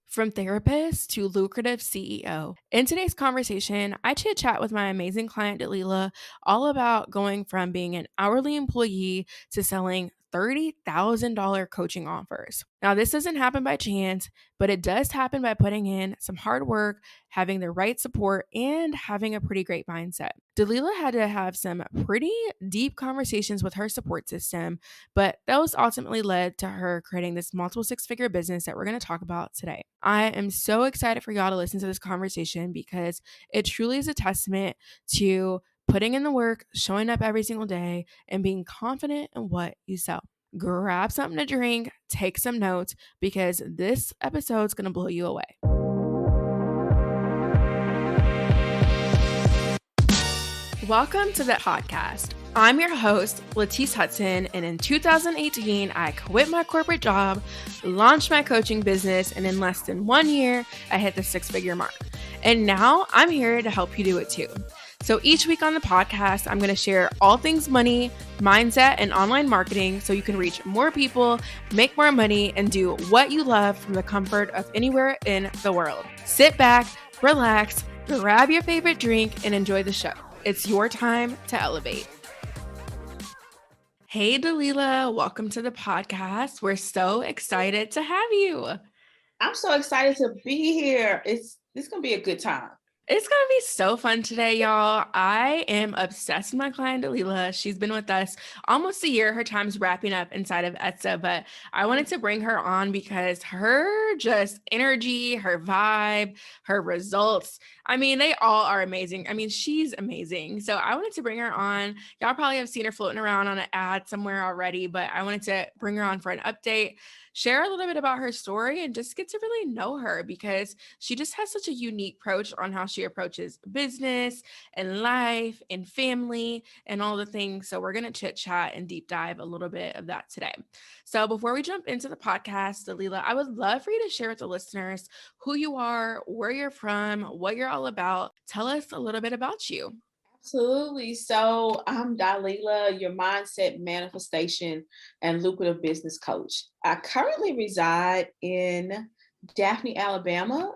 From therapist to lucrative CEO. In today's conversation, I chit chat with my amazing client, Dalila, all about going from being an hourly employee to selling $30,000 coaching offers. Now, this doesn't happen by chance, but it does happen by putting in some hard work, having the right support, and having a pretty great mindset. Dalila had to have some pretty deep conversations with her support system, but those ultimately led to her creating this multiple six-figure business that we're going to talk about today. I am so excited for y'all to listen to this conversation because it truly is a testament to putting in the work, showing up every single day, and being confident in what you sell. Grab something to drink, take some notes, because this episode is going to blow you away. Welcome to the podcast. I'm your host, Latice Hudson, and in 2018, I quit my corporate job, launched my coaching business, and in less than 1 year, I hit the six-figure mark. And now I'm here to help you do it too. So each week on the podcast, I'm going to share all things money, mindset, and online marketing so you can reach more people, make more money, and do what you love from the comfort of anywhere in the world. Sit back, relax, grab your favorite drink, and enjoy the show. It's your time to elevate. Hey, Dalila, welcome to the podcast. We're so excited to have you. I'm so excited to be here. It's going to be a good time. It's going to be so fun today, y'all. I am obsessed with my client, Dalila. She's been with us almost a year. Her time's wrapping up inside of ETSA, but I wanted to bring her on because her just energy, her vibe, her results, I mean, they all are amazing. I mean, she's amazing. So I wanted to bring her on. Y'all probably have seen her floating around on an ad somewhere already, but I wanted to bring her on for an update, share a little bit about her story, and just get to really know her because she just has such a unique approach on how she approaches business and life and family and all the things. So we're going to chit chat and deep dive a little bit of that today. So before we jump into the podcast, Dalila, I would love for you to share with the listeners who you are, where you're from, what you're all about. Tell us a little bit about you. Absolutely. So I'm Dalila, your mindset manifestation and lucrative business coach. I currently reside in Daphne, Alabama.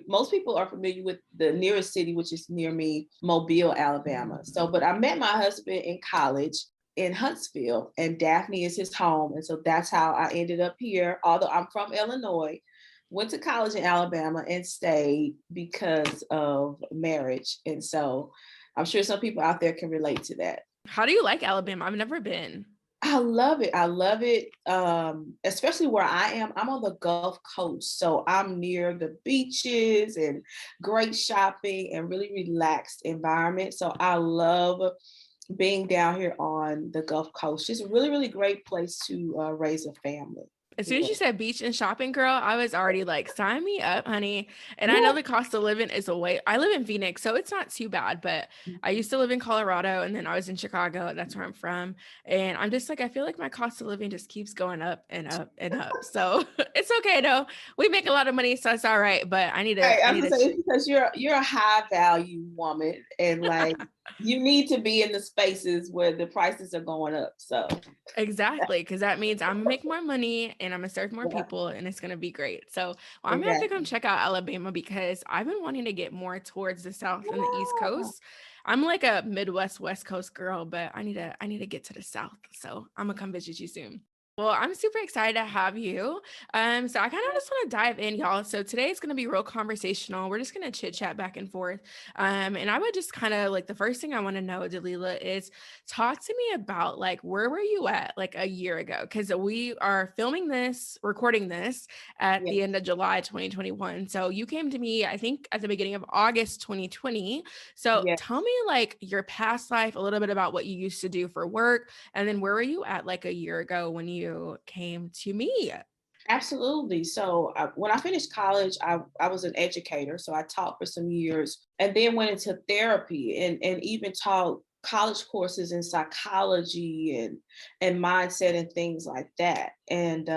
Most people are familiar with the nearest city, which is near me, Mobile, Alabama. But I met my husband in college in Huntsville, and Daphne is his home. And so that's how I ended up here. Although I'm from Illinois, went to college in Alabama and stayed because of marriage. And so I'm sure some people out there can relate to that. How do you like Alabama? I've never been. I love it. I love it. Especially where I am. I'm on the Gulf Coast. So I'm near the beaches and great shopping and really relaxed environment. So I love being down here on the Gulf Coast. It's a really, really great place to raise a family. As soon as you said beach and shopping, girl, I was already like, sign me up, honey. And I know the cost of living is away. I live in Phoenix, so it's not too bad, but I used to live in Colorado and then I was in Chicago. That's where I'm from. And I'm just like, I feel like my cost of living just keeps going up and up and up. So it's okay though. We make a lot of money, so it's all right. But I need to. Right, I was gonna say, it's because you're a high value woman, and like you need to be in the spaces where the prices are going up. So exactly, because that means I'm gonna make more money and I'm gonna serve more people, and it's gonna be great. So I'm gonna have to come check out Alabama because I've been wanting to get more towards the South and the East Coast. I'm like a Midwest, West Coast girl, but I need to get to the South. So I'm gonna come visit you soon. Well, I'm super excited to have you. So I kind of just want to dive in, y'all. So today is going to be real conversational. We're just going to chit chat back and forth. And I would just kind of like the first thing I want to know, Dalila, is talk to me about like where were you at like a year ago? Because we are recording this at the end of July 2021. So you came to me, I think, at the beginning of August 2020. So tell me like your past life, a little bit about what you used to do for work, and then where were you at like a year ago when you came to me? Absolutely. So when I finished college, I was an educator. So I taught for some years and then went into therapy and even taught college courses in psychology and mindset and things like that. And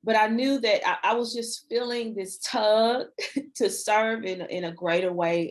but I knew that I was just feeling this tug to serve in a greater way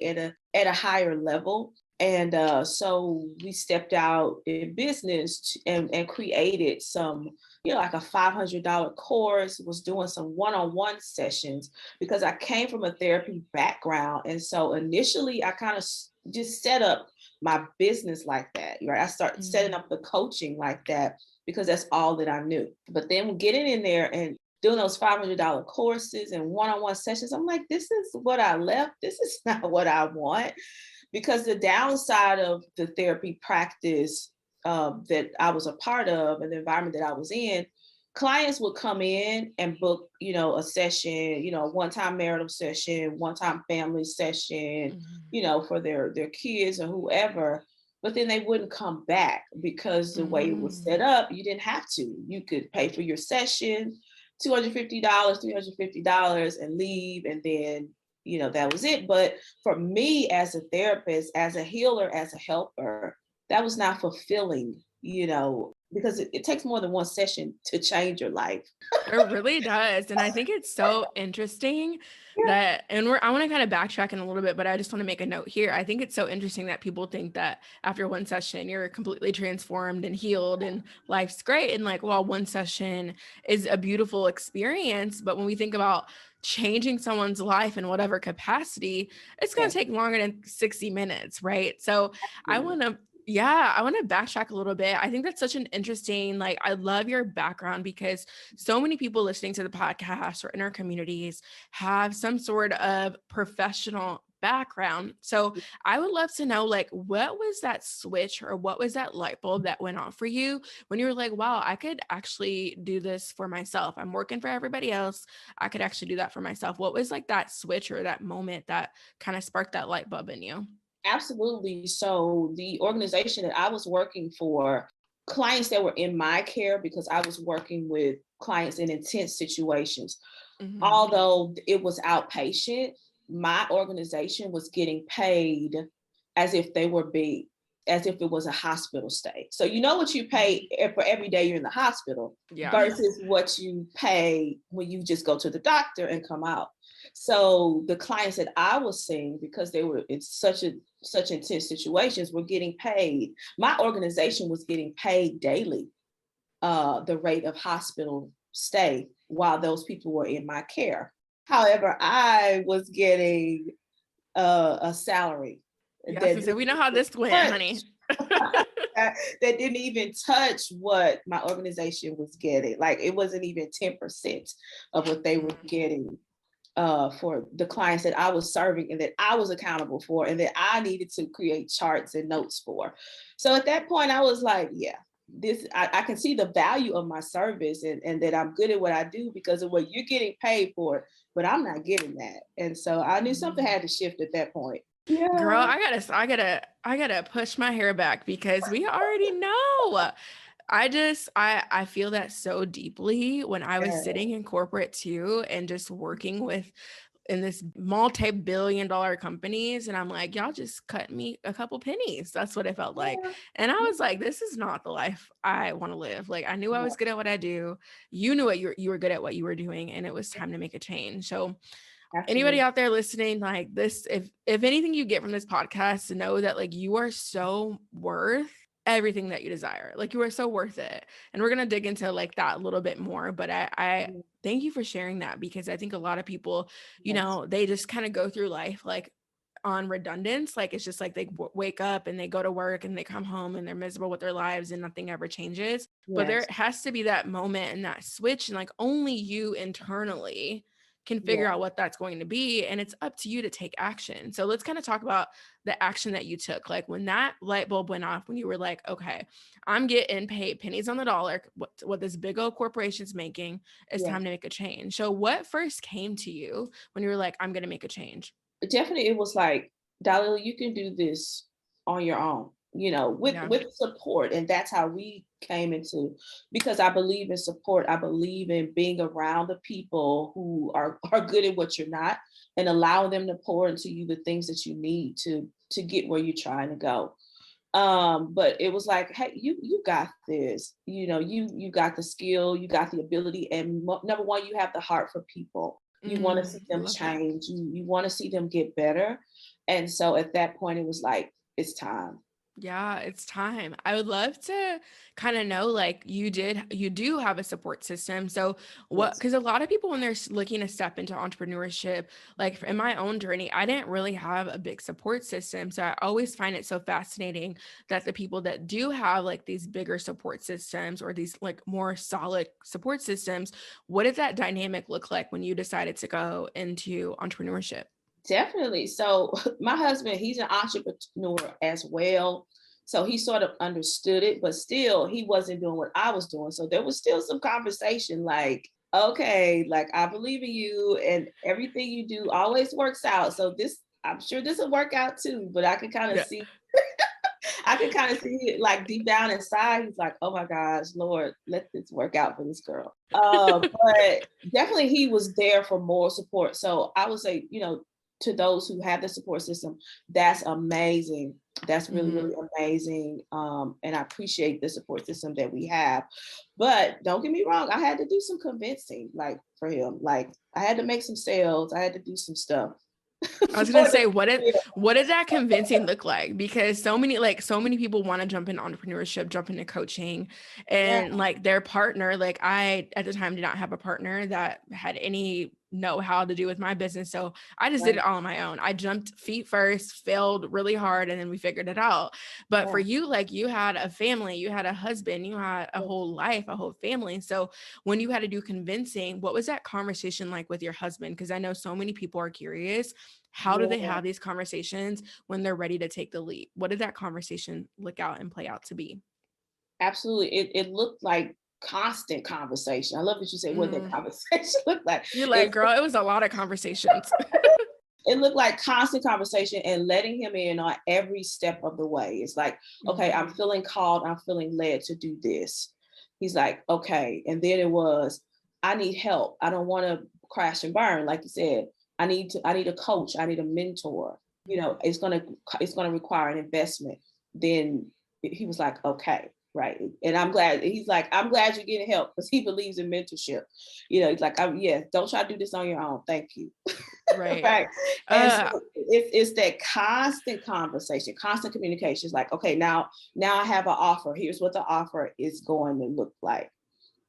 at a higher level. And so we stepped out in business and created some like a $500 course, was doing some one-on-one sessions because I came from a therapy background. And so initially I kind of just set up my business like that, right? I started setting up the coaching like that because that's all that I knew. But then getting in there and doing those $500 courses and one-on-one sessions, I'm like, this is what I left. This is not what I want. Because the downside of the therapy practice that I was a part of and the environment that I was in, clients would come in and book, a session, one-time marital session, one-time family session, for their kids or whoever. But then they wouldn't come back because the way it was set up, you didn't have to. You could pay for your session, $250, $350 and leave. And then, that was it. But for me as a therapist, as a healer, as a helper, that was not fulfilling, because it takes more than one session to change your life. It really does. And I think it's so interesting that, and I want to kind of backtrack in a little bit, but I just want to make a note here. I think it's so interesting that people think that after one session, you're completely transformed and healed and life's great. And like, well, one session is a beautiful experience. But when we think about changing someone's life in whatever capacity, it's going to take longer than 60 minutes, right? So I want to backtrack a little bit. I think that's such an interesting, I love your background because so many people listening to the podcast or in our communities have some sort of professional background. So I would love to know, what was that switch or what was that light bulb that went off for you when you were like, wow, I could actually do this for myself. I'm working for everybody else. I could actually do that for myself. What was that switch or that moment that kind of sparked that light bulb in you? Absolutely. So the organization that I was working for, clients that were in my care, because I was working with clients in intense situations, although it was outpatient, my organization was getting paid as if as if it was a hospital stay. So what you pay for every day you're in the hospital versus what you pay when you just go to the doctor and come out. So the clients that I was seeing, because they were in such intense situations, were getting paid. My organization was getting paid daily, the rate of hospital stay while those people were in my care. However, I was getting a salary So we know how this went, honey. that didn't even touch what my organization was getting. It wasn't even 10% of what they were getting for the clients that I was serving and that I was accountable for and that I needed to create charts and notes for. So at that point, I was like, I can see the value of my service and that I'm good at what I do because of what you're getting paid for, but I'm not getting that. And so I knew something had to shift at that point. Yeah. Girl, I gotta push my hair back because we already know. I feel that so deeply when I was sitting in corporate too and just working in this multi-billion-dollar companies. And I'm like, y'all just cut me a couple pennies. That's what it felt like. And I was like, this is not the life I want to live. I knew I was good at what I do. You knew you were good at what you were doing, and it was time to make a change. So anybody out there listening, this, if anything you get from this podcast, know that you are so worth everything that you desire. You are so worth it. And we're going to dig into that a little bit more, but I thank you for sharing that because I think a lot of people, they just kind of go through life on redundance. It's just they wake up and they go to work and they come home and they're miserable with their lives and nothing ever changes. But there has to be that moment and that switch, and only you internally can figure out what that's going to be. And it's up to you to take action. So let's kind of talk about the action that you took. When that light bulb went off, when you were like, okay, I'm getting paid pennies on the dollar, what this big old corporation's making, it's time to make a change. So what first came to you when you were like, I'm going to make a change? Definitely, it was like, Dalila, you can do this on your own, with support. And that's how we came into, because I believe in support. I believe in being around the people who are good at what you're not and allow them to pour into you the things that you need to get where you're trying to go. But it was like, hey, you got this, you got the skill, you got the ability. And number one, you have the heart for people. You want to see them change. You want to see them get better. And so at that point, it was like, it's time. Yeah, it's time. I would love to kind of know, like, you do have a support system. So what, Yes. because a lot of people when they're looking to step into entrepreneurship, like in my own journey, I didn't really have a big support system. So I always find it so fascinating that the people that do have like these bigger support systems or these like more solid support systems, what did that dynamic look like when you decided to go into entrepreneurship? Definitely. So my husband, he's an entrepreneur as well. So he sort of understood it, but still he wasn't doing what I was doing. So there was still some conversation like, okay, like I believe in you and everything you do always works out. So this, I'm sure this will work out too, but Yeah. I can kind of see it like deep down inside. He's like, oh my gosh, Lord, let this work out for this girl. But definitely he was there for moral support. So I would say, to those who have the support system, that's amazing. That's really, Mhm. really amazing. And I appreciate the support system that we have. But don't get me wrong, I had to do some convincing, like for him. Like I had to make some sales, I had to do some stuff. I was gonna For say, the- what did that convincing look like? Because so many people want to jump in entrepreneurship, jump into coaching, yeah, and like their partner, like I at the time did not have a partner that had any know how to do with my business. So I just did right, it all on my own. I jumped feet first, failed really hard, and then we figured it out. But for yeah. you, like you had a family, you had a husband, you had a whole life, a whole family. So when you had to do convincing, what was that conversation like with your husband? Because I know so many people are curious, how do they Yeah. have these conversations when they're ready to take the leap? What did that conversation look out and play out to be? Absolutely. It looked like constant conversation. I love what you said, what the Mm, conversation looked like. you're It, like, girl, it was a lot of conversations. it looked like constant conversation and letting him in on every step of the way. It's like, okay, Mhm. I'm feeling called, I'm feeling led to do this. He's like, okay. And then it was, I need help. I don't want to crash and burn. Like you said, I need a coach, I need a mentor. It's gonna require an investment. Then he was like, okay, right. And I'm glad he's like, I'm glad you're getting help because he believes in mentorship. He's like, yeah, don't try to do this on your own. Thank you. Right. Right. And so Uh, it's that constant conversation, constant communication. It's like, okay, now I have an offer. Here's what the offer is going to look like.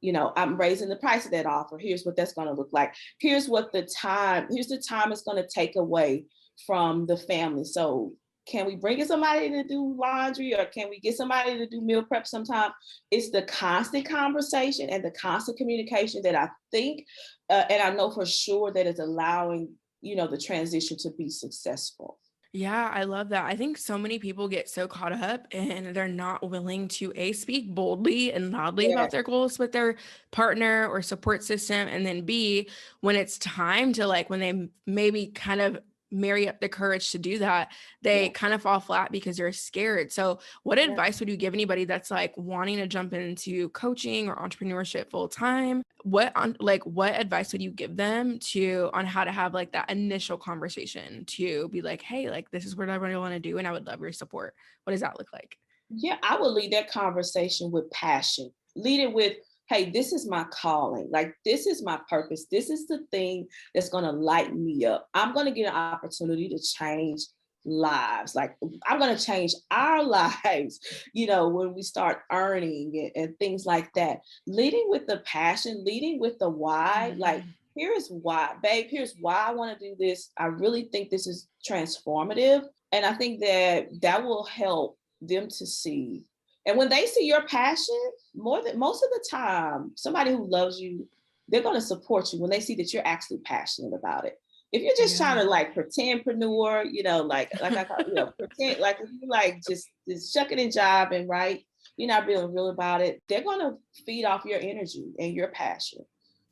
I'm raising the price of that offer. Here's what that's going to look like. Here's the time it's going to take away from the family. So can we bring in somebody to do laundry or can we get somebody to do meal prep sometime? It's the constant conversation and the constant communication that I think, and I know for sure that is allowing, the transition to be successful. yeah, I love that. I think so many people get so caught up and they're not willing to A, speak boldly and loudly Yeah, about their goals with their partner or support system. And then B, when it's time to like, when they maybe kind of marry up the courage to do that, they yeah, kind of fall flat because they're scared. So, what yeah. advice would you give anybody that's like wanting to jump into coaching or entrepreneurship full time? What advice would you give them to on how to have like that initial conversation to be like, hey, like this is what I really want to do and I would love your support? What does that look like? Yeah, I would lead that conversation with passion. Lead it with, hey, this is my calling. Like, this is my purpose. This is the thing that's going to light me up. I'm going to get an opportunity to change lives. Like, I'm going to change our lives, when we start earning and things like that. Leading with the passion, leading with the why. Like, Mhm. here's why, babe, here's why I want to do this. I really think this is transformative. And I think that will help them to see. And when they see your passion, more than most of the time, somebody who loves you, they're going to support you when they see that you're actually passionate about it. If you're just trying Yeah. to like pretendpreneur, like I call, pretend, like if you like just shucking and jiving, right? You're not being real about it. They're going to feed off your energy and your passion.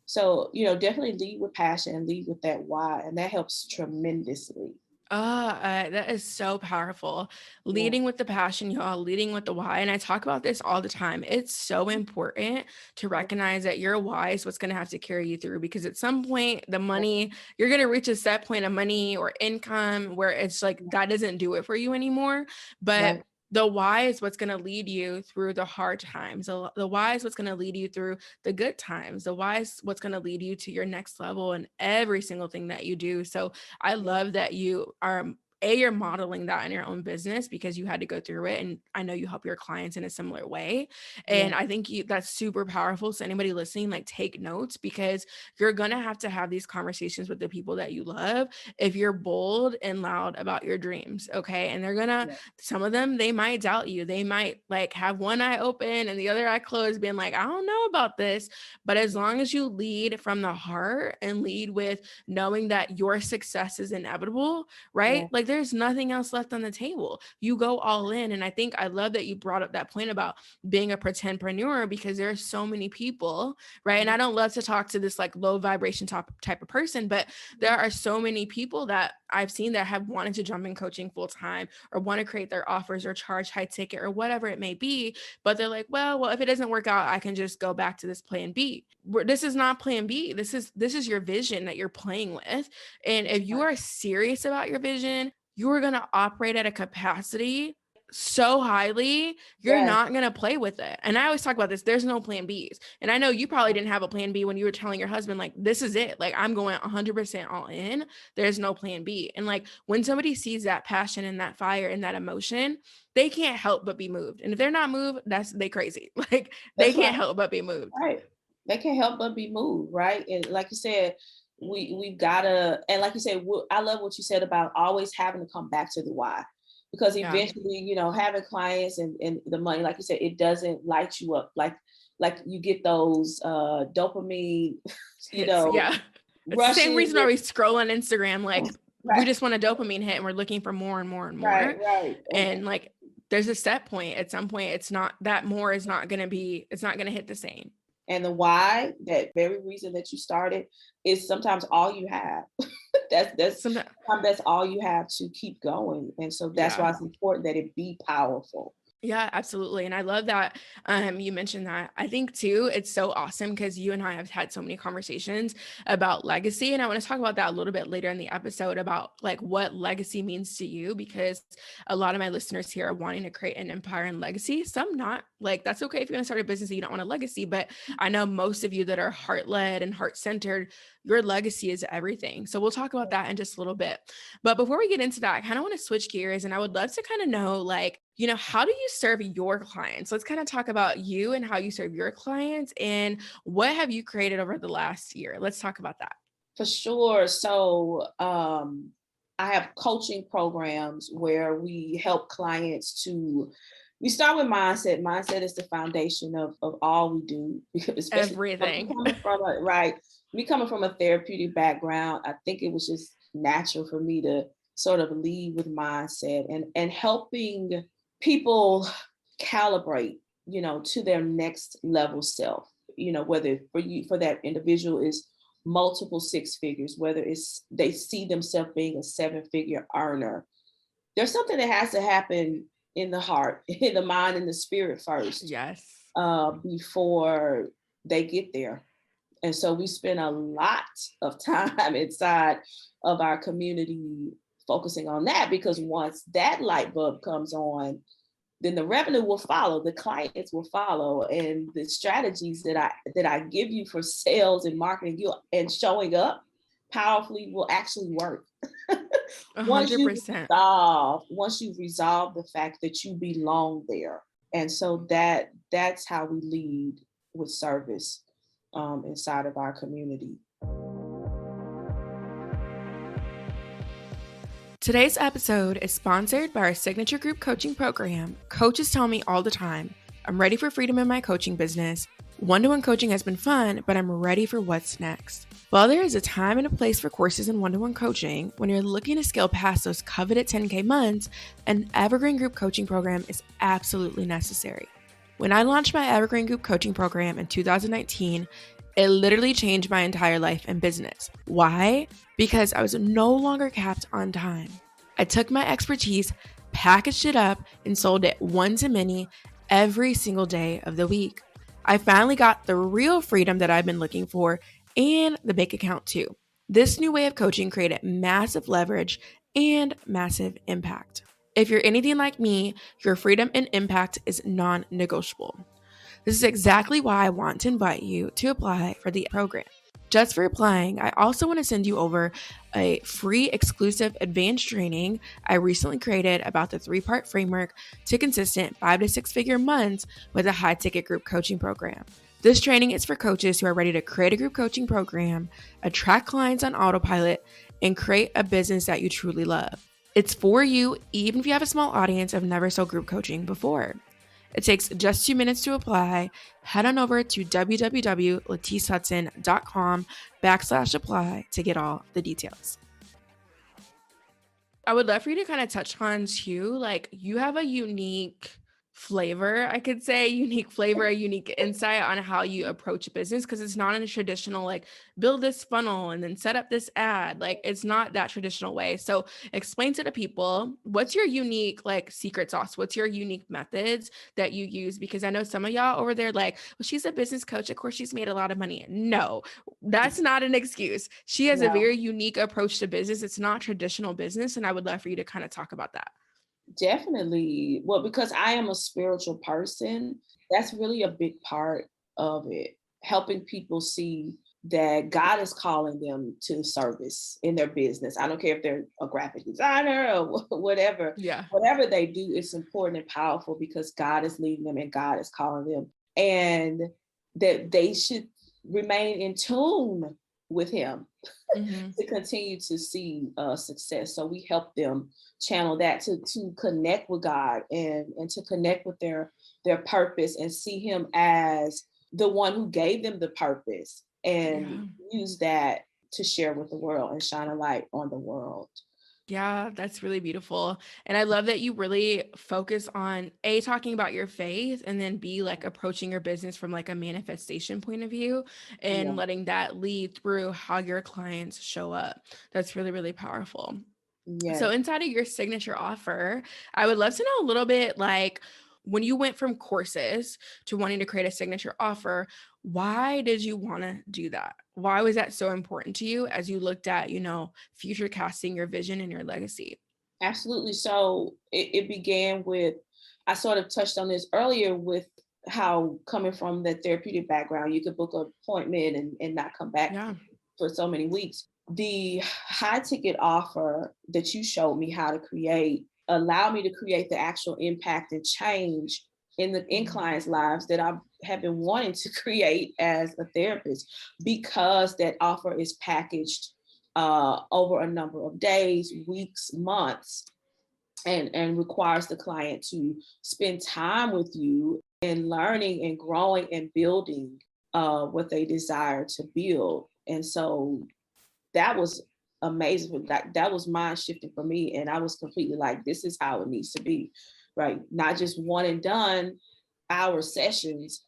So, definitely lead with passion and lead with that why, and that helps tremendously. That is so powerful. Yeah. Leading with the passion, y'all, leading with the why. And I talk about this all the time. It's so important to recognize that your why is what's going to have to carry you through because at some point, the money, you're going to reach a set point of money or income where it's like that doesn't do it for you anymore. But Right. the why is what's going to lead you through the hard times. The why is what's going to lead you through the good times. The why is what's going to lead you to your next level in every single thing that you do. So I Yeah. love that you are you're modeling that in your own business because you had to go through it. And I know you help your clients in a similar way. And I think that's super powerful. So anybody listening, like, take notes, because you're going to have these conversations with the people that you love if you're bold and loud about your dreams. Okay. And they're going to, some of them, they might doubt you. They might like have one eye open and the other eye closed, being like, I don't know about this. But as long as you lead from the heart and lead with knowing that your success is inevitable, right? Like, there's nothing else left on the table. You go all in. And I think I love that you brought up that point about being a pretendpreneur, because there are so many people, right? And I don't love to talk to this like low vibration type of person, but there are so many people that I've seen that have wanted to jump in coaching full time, or want to create their offers or charge high ticket or whatever it may be. But they're like, well, if it doesn't work out, I can just go back to this plan B. This is not plan B. This is your vision that you're playing with. And if you are serious about your vision, you are going to operate at a capacity so highly, you're not going to play with it. And I always talk about this. There's no plan Bs. And I know you probably didn't have a plan B when you were telling your husband, like, this is it. Like, I'm going 100% all in. There's no plan B. And like, when somebody sees that passion and that fire and that emotion, they can't help but be moved. And if they're not moved, they crazy. Like, they can't help but be moved. Right. They can't help but be moved. Right. And like you said, we've gotta, and like you said, I love what you said about always having to come back to the why. Because eventually, you know, having clients and the money, like you said, it doesn't light you up. Like you get those dopamine, you know. Yeah. It's the same reason why we scroll on Instagram. Like, we just want a dopamine hit and we're looking for more and more and more. Right. And like, there's a set point. At some point, it's not that more is not going to hit the same. And the why, that very reason that you started, is sometimes all you have. That's all you have to keep going. And so that's why it's important that it be powerful. Yeah, absolutely. And I love that you mentioned that. I think too, it's so awesome because you and I have had so many conversations about legacy. And I want to talk about that a little bit later in the episode, about like what legacy means to you, because a lot of my listeners here are wanting to create an empire and legacy. Some not. Like, that's okay if you're going to start a business and you don't want a legacy. But I know most of you that are heart-led and heart-centered, your legacy is everything. So we'll talk about that in just a little bit. But before we get into that, I kind of want to switch gears, and I would love to kind of know, like, you know, how do you serve your clients? Let's kind of talk about you and how you serve your clients, and what have you created over the last year? Let's talk about that. For sure. So I have coaching programs where we help clients we start with mindset. Mindset is the foundation of all we do. Everything. Me coming from a therapeutic background, I think it was just natural for me to sort of lead with mindset and helping people calibrate, you know, to their next level self, you know, whether for that individual is multiple six figures, whether it's they see themselves being a 7-figure earner. There's something that has to happen in the heart, in the mind, and the spirit first. Yes. Before they get there. And so we spend a lot of time inside of our community focusing on that, because once that light bulb comes on, then the revenue will follow, the clients will follow, and the strategies that I give you for sales and marketing and showing up powerfully will actually work. 100%. Once you resolve the fact that you belong there. And so that's how we lead with service inside of our community. Today's episode is sponsored by our signature group coaching program. Coaches tell me all the time, I'm ready for freedom in my coaching business. One-to-one coaching has been fun, but I'm ready for what's next. While there is a time and a place for courses in one-to-one coaching, when you're looking to scale past those coveted 10K months, an evergreen group coaching program is absolutely necessary. When I launched my evergreen group coaching program in 2019, it literally changed my entire life and business. Why? Because I was no longer capped on time. I took my expertise, packaged it up, and sold it one to many every single day of the week. I finally got the real freedom that I've been looking for, and the bank account too. This new way of coaching created massive leverage and massive impact. If you're anything like me, your freedom and impact is non-negotiable. This is exactly why I want to invite you to apply for the program. Just for applying, I also want to send you over a free exclusive advanced training I recently created about the 3-part framework to consistent 5 to 6 figure months with a high ticket group coaching program. This training is for coaches who are ready to create a group coaching program, attract clients on autopilot, and create a business that you truly love. It's for you, even if you have a small audience of never sold group coaching before. It takes just 2 minutes to apply. Head on over to www.laticehudson.com/apply to get all the details. I would love for you to kind of touch on too, like you have a unique flavor, I could say, a unique insight on how you approach business, because it's not in a traditional like build this funnel and then set up this ad. Like it's not that traditional way. So explain to the people, what's your unique like secret sauce? What's your unique methods that you use? Because I know some of y'all over there like, well, she's a business coach, of course she's made a lot of money. No, that's not an excuse. She has a very unique approach to business. It's not traditional business. And I would love for you to kind of talk about that. Definitely. Well, because I am a spiritual person, that's really a big part of it. Helping people see that God is calling them to service in their business. I don't care if they're a graphic designer or whatever. Yeah. Whatever they do, it's important and powerful because God is leading them and God is calling them. And that they should remain in tune with Him to continue to see success. So we help them channel that to connect with God and to connect with their purpose and see Him as the one who gave them the purpose and use that to share with the world and shine a light on the world. Yeah, that's really beautiful. And I love that you really focus on A, talking about your faith, and then B, like approaching your business from like a manifestation point of view and letting that lead through how your clients show up. That's really, really powerful. Yeah. So inside of your signature offer, I would love to know a little bit like when you went from courses to wanting to create a signature offer, why did you want to do that? Why was that so important to you as you looked at, future casting your vision and your legacy? Absolutely. So it began with, I sort of touched on this earlier with how coming from the therapeutic background, you could book an appointment and not come back for so many weeks. The high ticket offer that you showed me how to create allowed me to create the actual impact and change in clients' lives that I have been wanting to create as a therapist, because that offer is packaged over a number of days, weeks, months, and requires the client to spend time with you and learning and growing and building what they desire to build. And so that was amazing. That was mind shifting for me. And I was completely like, this is how it needs to be, right? Not just one and done hour sessions.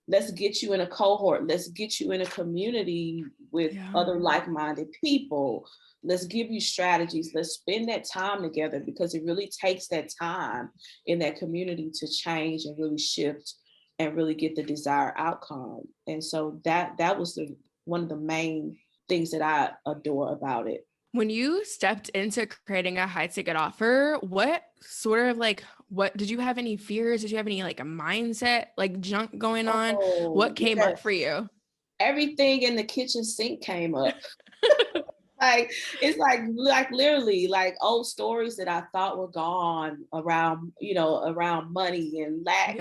Let's get you in a cohort. Let's get you in a community with other like-minded people. Let's give you strategies. Let's spend that time together, because it really takes that time in that community to change and really shift and really get the desired outcome. And so that was one of the main things that I adore about it. When you stepped into creating a high ticket offer, what sort of what did you have any fears? Did you have any like a mindset, like junk going on? What came up for you? Everything in the kitchen sink came up. Like, it's like literally like old stories that I thought were gone around, around money and lack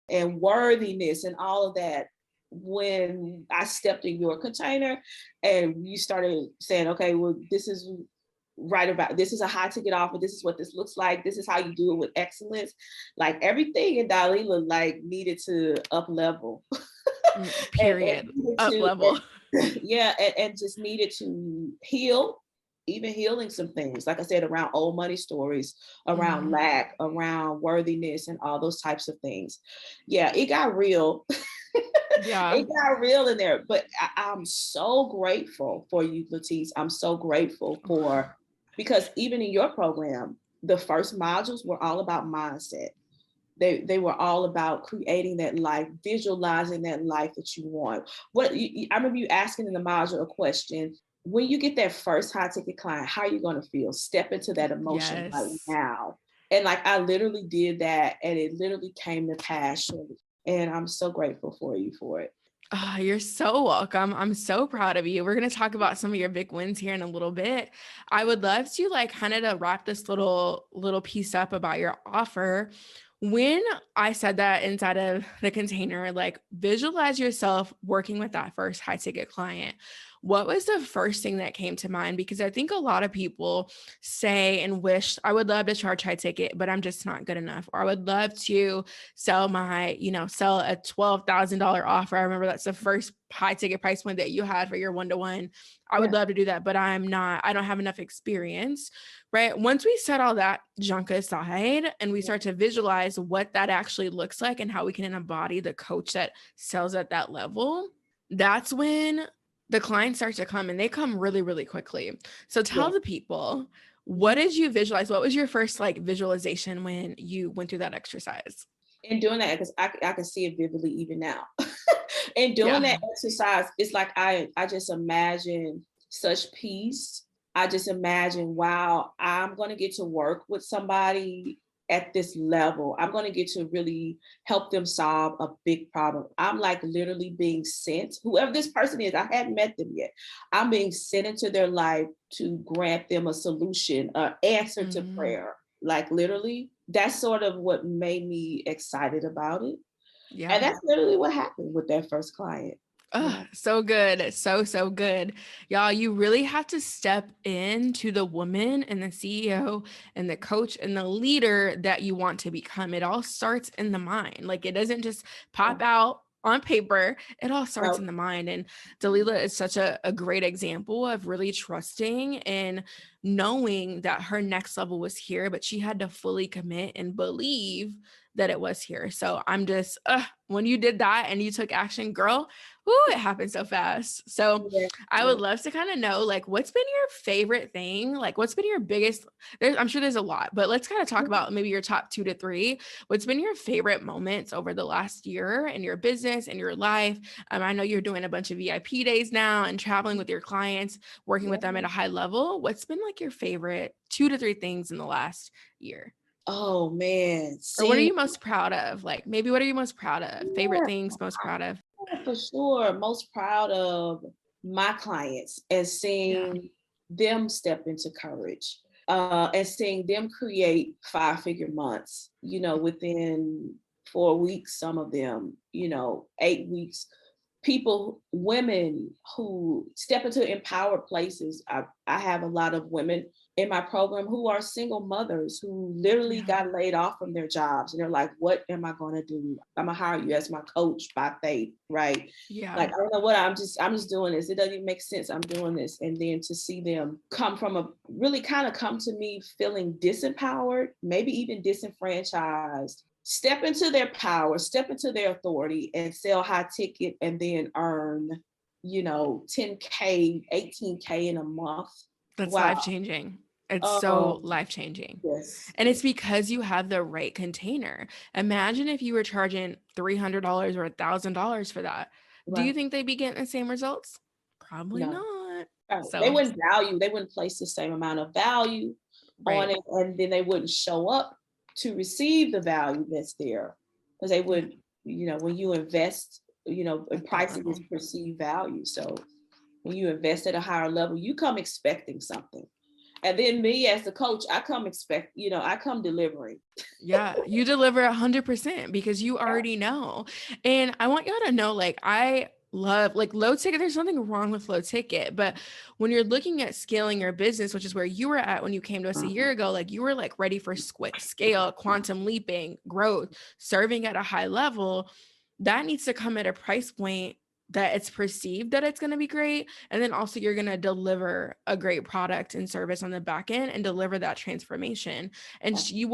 and worthiness and all of that. When I stepped in your container and you started saying, okay, well, this is a high ticket offer. This is what this looks like. This is how you do it with excellence. Like everything in Dalila needed to up level. Period. Up level. And just needed to heal, even healing some things, like I said, around old money stories, around lack, around worthiness, and all those types of things. Yeah, it got real. It got real in there. But I'm so grateful for you, Latice. I'm so grateful because even in your program, the first modules were all about mindset. They were all about creating that life, visualizing that life that you want. I remember you asking in the module a question: when you get that first high ticket client, how are you going to feel? Step into that emotion right now. And I literally did that, and it literally came to pass. And I'm so grateful for you for it. Oh, you're so welcome. I'm so proud of you. We're going to talk about some of your big wins here in a little bit. I would love to like kind of to wrap this little piece up about your offer. When I said that inside of the container, like visualize yourself working with that first high ticket client. What was the first thing that came to mind? Because I think a lot of people say and wish, I would love to charge high ticket, but I'm just not good enough. Or I would love to sell sell a $12,000 offer. I remember that's the first high ticket price point that you had for your one-to-one. I would Yeah. love to do that, but I don't have enough experience, right? Once we set all that junk aside and we start to visualize what that actually looks like and how we can embody the coach that sells at that level, that's when the clients start to come, and they come really, really quickly. So tell Yeah. the people, what did you visualize? What was your first like visualization when you went through that exercise? And doing that, because I can see it vividly even now. And doing Yeah. that exercise, it's like I just imagine such peace. I just imagine, wow, I'm going to get to work with somebody at this level. I'm going to get to really help them solve a big problem. I'm like literally being sent, whoever this person is, I hadn't met them yet. I'm being sent into their life to grant them a solution, an answer to Mhm. prayer. Like literally, that's sort of what made me excited about it. And Yeah. that's literally what happened with that first client. Oh, Yeah. so good. So good. Y'all, you really have to step into the woman and the CEO and the coach and the leader that you want to become. It all starts in the mind. Like it doesn't just Yeah. pop out on paper. It all starts So, in the mind. And Dalila is such a great example of really trusting and knowing that her next level was here, but she had to fully commit and believe that it was here. So I'm just, when you did that and you took action, girl, ooh, it happened so fast. So yeah, I yeah. would love to kind of know, like, what's been your favorite thing? Like, what's been your biggest? I'm sure there's a lot, but let's kind of talk about maybe your top 2 to 3. What's been your favorite moments over the last year in your business and your life? I know you're doing a bunch of VIP days now and traveling with your clients, working with them at Yeah. a high level. What's been like your favorite 2 to 3 things in the last year? Oh man, Or what are seeing, you most proud of? Like, maybe what are you most proud of? Favorite yeah, things, most proud of? for sure. Most proud of my clients and Yeah. seeing them step into courage, and seeing them create 5-figure months, within 4 weeks, some of them, 8 weeks. People, women who step into empowered places. I have a lot of women in my program who are single mothers who literally Yeah. got laid off from their jobs. And they're like, what am I going to do? I'm going to hire you as my coach by faith, right? Yeah. Like, I don't know what I'm just doing this. It doesn't even make sense. I'm doing this. And then to see them really kind of come to me feeling disempowered, maybe even disenfranchised, step into their power, step into their authority, and sell high ticket and then earn, 10K, 18K in a month. That's Wow. life changing. It's so Oh, life changing. yes. And it's because you have the right container. Imagine if you were charging $300 or $1,000 for that. Do you Right. think they'd be getting the same results? Probably No. not. They So, wouldn't place the same amount of value on right. it, and then they wouldn't show up to receive the value that's there. Because they Yeah. would, when you invest, in At that pricing is level. perceived value. So when you invest at a higher level, you come expecting something. And then me as the coach, I come delivering. Yeah, you deliver 100% because you already know. And I want y'all to know, like, I love like low ticket. There's nothing wrong with low ticket, but when you're looking at scaling your business, which is where you were at when you came to us a year ago, like you were like ready for scale, quantum leaping, growth, serving at a high level, that needs to come at a price point that it's perceived that it's going to be great. And then also you're going to deliver a great product and service on the back end and deliver that transformation. And it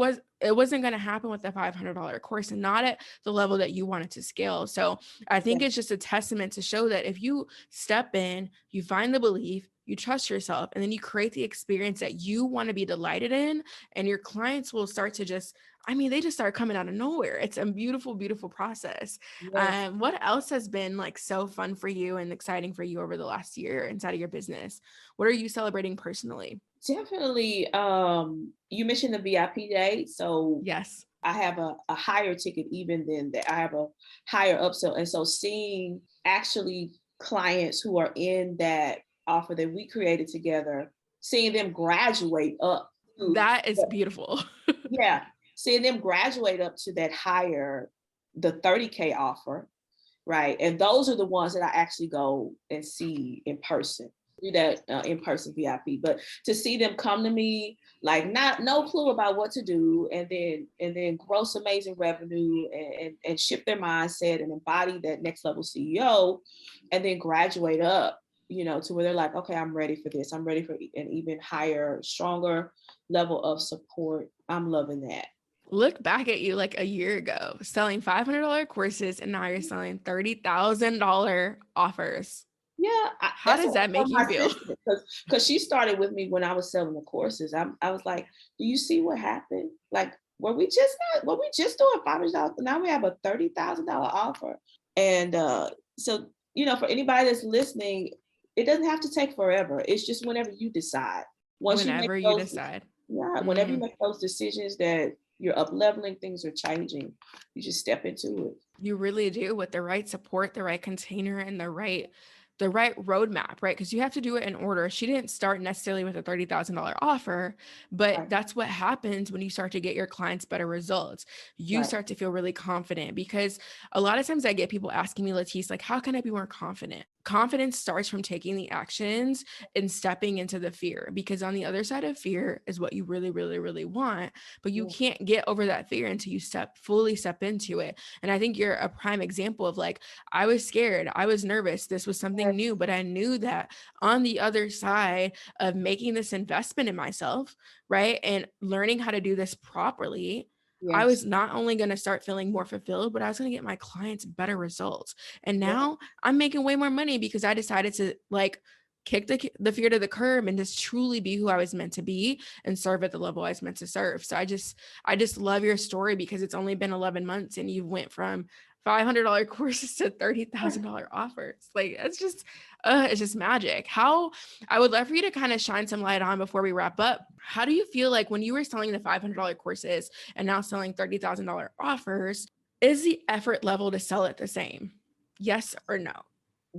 wasn't going to happen with the $500 course and not at the level that you wanted to scale. So I Yeah, think it's just a testament to show that if you step in, you find the belief, you trust yourself, and then you create the experience that you want to be delighted in, and your clients will start to just I mean, they just start coming out of nowhere. It's a beautiful, beautiful process. Yes. What else has been like so fun for you and exciting for you over the last year inside of your business? What are you celebrating personally? Definitely. You mentioned the VIP day. So Yes. I have a higher ticket even than that. I have a higher upsell. And so seeing actually clients who are in that offer that we created together, seeing them graduate up to, That is beautiful. yeah, seeing them graduate up to that higher, the 30K offer, right? And those are the ones that I actually go and see in person. Do that in-person VIP, but to see them come to me like not no clue about what to do, and then gross amazing revenue, and shift their mindset and embody that next level CEO, and then graduate up, to where they're like, okay, I'm ready for this. I'm ready for an even higher, stronger level of support. I'm loving that. Look back at you like a year ago, selling $500 courses, and now you're selling $30,000 offers. Yeah, How that's does what that I make told you my feel? sister, because she started with me when I was selling the courses. I was like, "Do you see what happened? Like, were we just doing $500? Now we have a $30,000 offer." And so, for anybody that's listening, it doesn't have to take forever. It's just whenever you decide. Once you make Whenever you those, decide. yeah, whenever you Mm. make those decisions that you're up leveling, things are changing. You just step into it. You really do, with the right support, the right container, and the right roadmap, right? Because you have to do it in order. She didn't start necessarily with a $30,000 offer, but Right, that's what happens when you start to get your clients better results. You right, start to feel really confident, because a lot of times I get people asking me, Latisse, like, how can I be more confident? Confidence starts from taking the actions and stepping into the fear, because on the other side of fear is what you really, really, really want. But you yeah, can't get over that fear until you fully step into it. And I think you're a prime example of like, I was scared, I was nervous, this was something new, but I knew that on the other side of making this investment in myself, right, and learning how to do this properly, I yes, was not only going to start feeling more fulfilled, but I was going to get my clients better results. And yeah, now I'm making way more money because I decided to like kick the fear to the curb and just truly be who I was meant to be and serve at the level I was meant to serve. So I just love your story, because it's only been 11 months and you went from $500 courses to $30,000 offers. Like it's just magic. How I would love for you to kind of shine some light on before we wrap up. How do you feel like when you were selling the $500 courses and now selling $30,000 offers, is the effort level to sell it the same? Yes or no?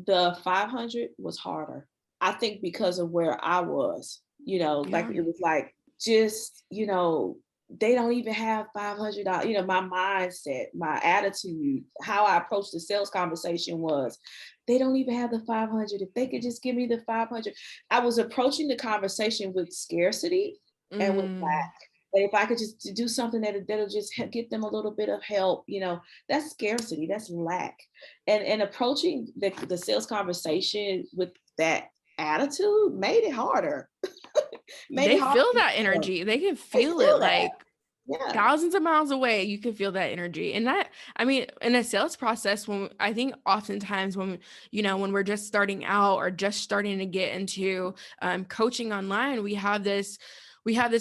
the 500 was harder. I think because of where I was, like Yeah. it was like just, they don't even have $500. My mindset, my attitude, how I approached the sales conversation was, they don't even have the 500. If they could just give me the 500. I was approaching the conversation with scarcity and with Mm, lack. But if I could just do something that'll just get them a little bit of help, that's scarcity, that's lack. And approaching the sales conversation with that attitude made it harder. Made it they harder feel to that sell. energy. They can They feel it feel that. like Yeah, thousands of miles away. You can feel that energy. And that, I mean, in a sales process, when I think oftentimes when we're just starting out or just starting to get into coaching online, we have this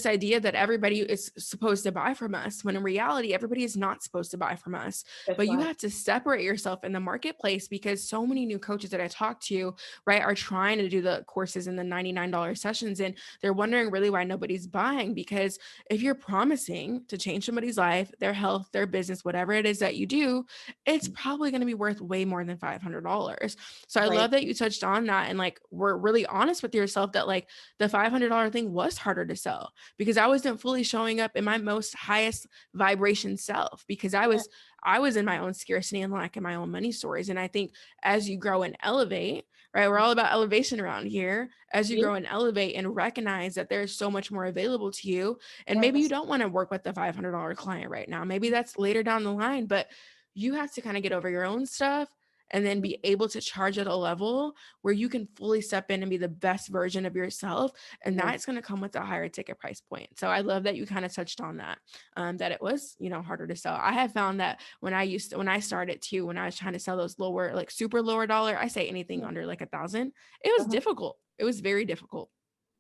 idea that everybody is supposed to buy from us, when in reality everybody is not supposed to buy from us. that's But you right. have to separate yourself in the marketplace, because so many new coaches that I talk to, right, are trying to do the courses in the $99 sessions, and they're wondering really why nobody's buying. Because if you're promising to change somebody's life, their health, their business, whatever it is that you do, it's probably going to be worth way more than $500. So I Right. love that you touched on that, and like we're really honest with yourself that like the $500 thing was harder to sell, because I wasn't fully showing up in my most highest vibration self, because I was in my own scarcity and lack in my own money stories. And I think as you grow and elevate, right, we're all about elevation around here. As you Yeah, grow and elevate and recognize that there's so much more available to you, and maybe you yes. don't want to work with the $500 client right now, maybe that's later down the line, but you have to kind of get over your own stuff and then be able to charge at a level where you can fully step in and be the best version of yourself. And Yeah. that's going to come with a higher ticket price point. So I love that you kind of touched on that, that it was, harder to sell. I have found that when I started too, when I was trying to sell those lower, like super lower dollar, I say anything Yeah. under like 1,000, it was Uh-huh. difficult. It was very difficult.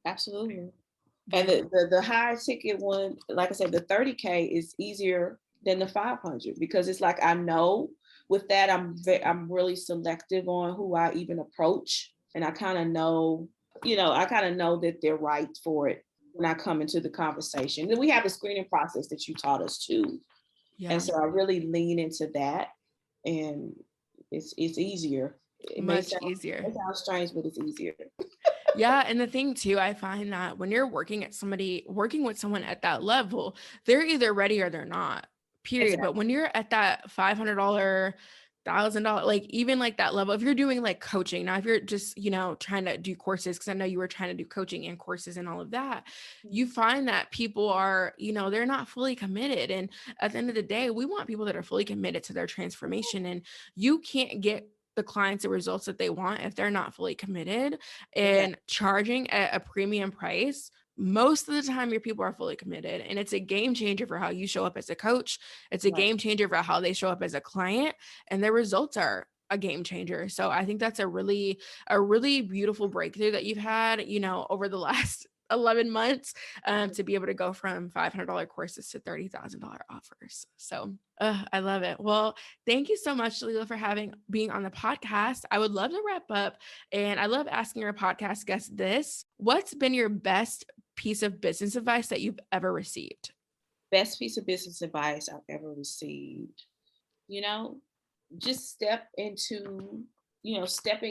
Absolutely. And the higher ticket one, like I said, the 30K is easier than the 500 because it's like I know with that I'm really selective on who I even approach, and I kind of know, that they're right for it when I come into the conversation. Then we have a screening process that you taught us too, and so I really lean into that, and it's easier. It Much easier. It sounds strange, but it's easier. Yeah. And the thing too, I find that when you're working with someone at that level, they're either ready or they're not, period. Exactly. But when you're at that $500, $1,000, like even like that level, if you're doing like coaching, now if you're just, trying to do courses, because I know you were trying to do coaching and courses and all of that, you find that people are, they're not fully committed. And at the end of the day, we want people that are fully committed to their transformation. And you can't get the clients the results that they want if they're not fully committed. And charging at a premium price, most of the time your people are fully committed, and it's a game changer for how you show up as a coach. It's a game changer for how they show up as a client, and their results are a game changer. So I think that's a really beautiful breakthrough that you've had, over the last 11 months, to be able to go from $500 courses to $30,000 offers. So I love it. Well, thank you so much, Dalila, for being on the podcast. I would love to wrap up, and I love asking our podcast guests this: what's been your best piece of business advice that you've ever received? Best piece of business advice I've ever received. Just stepping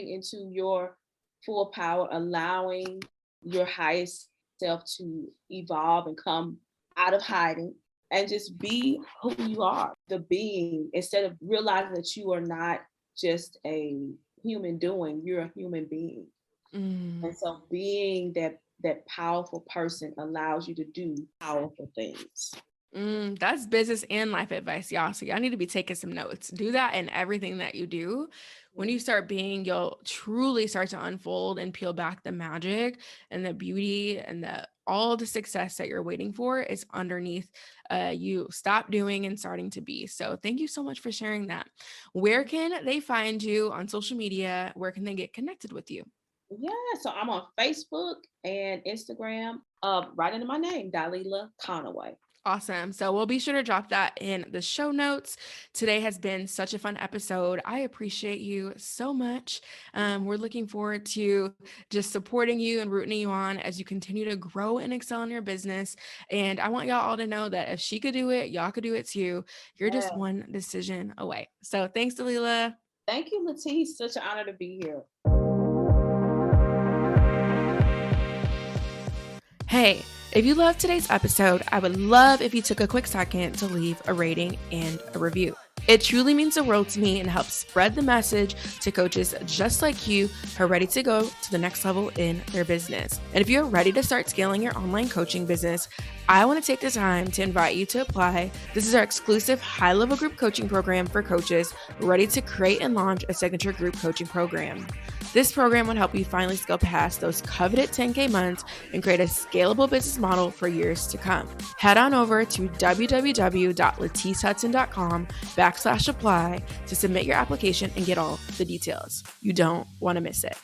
into your full power, allowing your highest self to evolve and come out of hiding, and just be who you are, the being, instead of realizing that you are not just a human doing, you're a human being. And so being that powerful person allows you to do powerful things. That's business and life advice, y'all. So y'all need to be taking some notes. Do that in everything that you do. When you start being, you'll truly start to unfold and peel back the magic and the beauty and all the success that you're waiting for is underneath you stop doing and starting to be. So thank you so much for sharing that. Where can they find you on social media? Where can they get connected with you? Yeah, so I'm on Facebook and Instagram, right under my name, Dalila Conaway. Awesome. So we'll be sure to drop that in the show notes. Today has been such a fun episode. I appreciate you so much. We're looking forward to just supporting you and rooting you on as you continue to grow and excel in your business. And I want y'all all to know that if she could do it, y'all could do it too. You're just one decision away. So thanks, Dalila. Thank you, Latisse. Such an honor to be here. Hey, if you loved today's episode, I would love if you took a quick second to leave a rating and a review. It truly means the world to me and helps spread the message to coaches just like you who are ready to go to the next level in their business. And if you're ready to start scaling your online coaching business, I want to take the time to invite you to apply. This is our exclusive high-level group coaching program for coaches ready to create and launch a signature group coaching program. This program will help you finally scale past those coveted 10K months and create a scalable business model for years to come. Head on over to www.latissehudson.com/apply to submit your application and get all the details. You don't want to miss it.